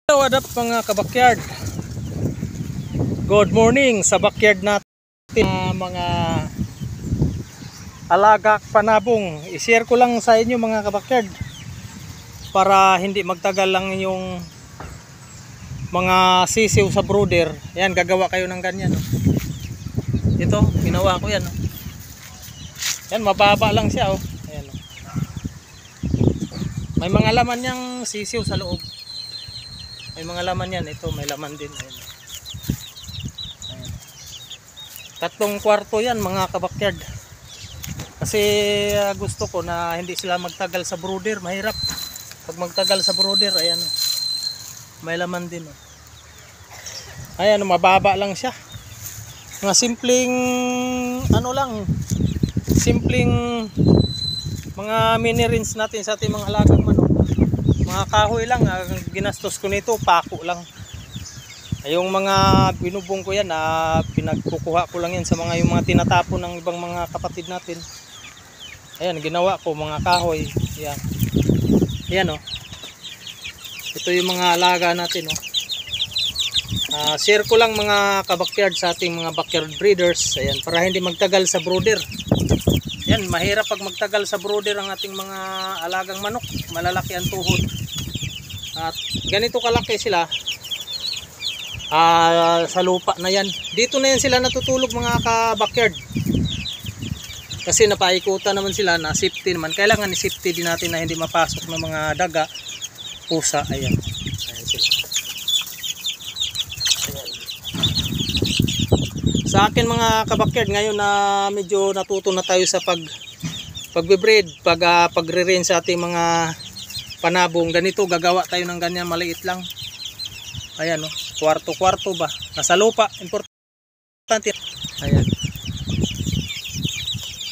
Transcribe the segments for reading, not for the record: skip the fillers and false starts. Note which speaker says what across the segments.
Speaker 1: What up mga kabakyard? Good morning sa backyard natin, mga alaga panabong. I-share ko lang sa inyo mga kabakyard para hindi magtagal lang yung mga sisiw sa brooder. Yan, gagawa kayo ng ganyan. Ito, ginawa ko yan. Yan, mababa lang siya. Ayan. May mga laman niyang sisiw sa loob. May mga laman yan. Ito may laman din. Ayan. Ayan. 3 kwarto yan mga kabakyard. Kasi gusto ko na hindi sila magtagal sa brooder. Mahirap pag magtagal sa brooder. Ayan, may laman din. Ayan, mababa lang siya. Mga simpleng simpleng mga mini rinse natin sa ating mga alagang manok. Mga kahoy lang, ginastos ko nito, pako lang. Yung mga binubong ko yan, pinagkukuha ko lang yan sa yung mga tinatapon ng ibang mga kapatid natin. Ayan, ginawa ko mga kahoy. Ayan. Ayan, ito yung mga alaga natin. Share ko lang mga kabakyard sa ating mga backyard breeders. Ayan, para hindi magtagal sa brooder. Yan, mahirap pag magtagal sa brooder ang ating mga alagang manok. Malalaki ang tuhod. At ganito kalaki sila sa lupa na yan. Dito na yan sila natutulog mga ka-backyard. Kasi napaikutan naman sila, na safety naman. Kailangan i-safety din natin na hindi mapasok ng mga daga, pusa. Ayan. Ayan sila. Sa akin mga kabakyard, ngayon na medyo natuto na tayo sa pagbe-breed, pagre-rain sa ating mga panabong. Ganito, gagawa tayo ng ganyan, maliit lang. Ayan, kwarto-kwarto ba? Nasa lupa, importante. Ayan.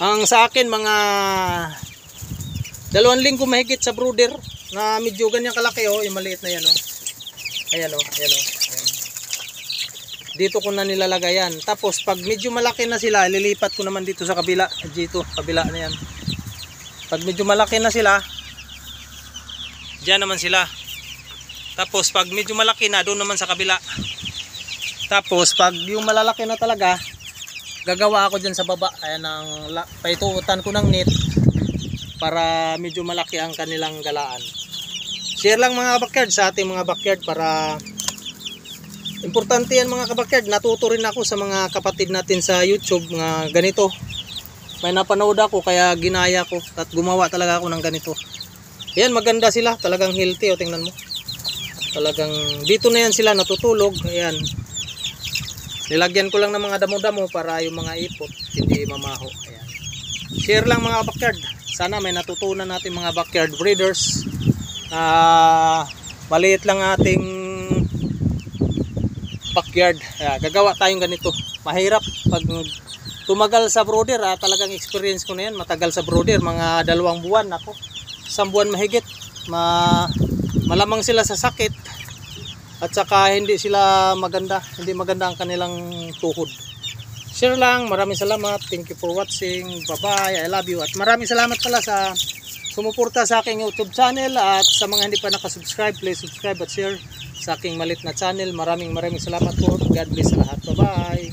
Speaker 1: Ang sa akin mga 2 linggo mahigit sa brooder na medyo ganyan kalaki, yung maliit na yan. Ayan, ayan. Dito ko na nilalagay yan. Tapos pag medyo malaki na sila, lilipat ko naman dito sa kabila. Dito, kabila na yan. Pag medyo malaki na sila, diyan naman sila. Tapos pag medyo malaki na, doon naman sa kabila. Tapos pag yung malalaki na talaga, gagawa ako dyan sa baba. Ayan, paituutan ko ng net para medyo malaki ang kanilang galaan. Share lang mga backyard sa ating mga backyard para importante yan mga kabakyard. Natuto rin ako sa mga kapatid natin sa YouTube nga ganito. May napanood ako kaya ginaya ko at gumawa talaga ako ng ganito. Ayan, maganda sila, talagang healthy. Tingnan mo, talagang dito na yan sila natutulog. Ayan, nilagyan ko lang ng mga damo-damo para yung mga ipot hindi mamaho. Ayan. Share lang mga backyard, sana may natutunan natin mga backyard breeders. Maliit lang ating backyard. Gagawa tayong ganito. Mahirap pag tumagal sa brooder. Talagang experience ko na yan, matagal sa brooder, mga 2 buwan ako, 1 buwan mahigit. Malamang sila sa sakit at saka hindi sila maganda, hindi maganda ang kanilang tuhod. Share lang, maraming salamat, thank you for watching, bye bye, I love you. At maraming salamat pala sa sumuporta sa aking YouTube channel. At sa mga hindi pa nakasubscribe, please subscribe at share sa aking malit na channel. Maraming salamat po. God bless sa lahat. Bye bye.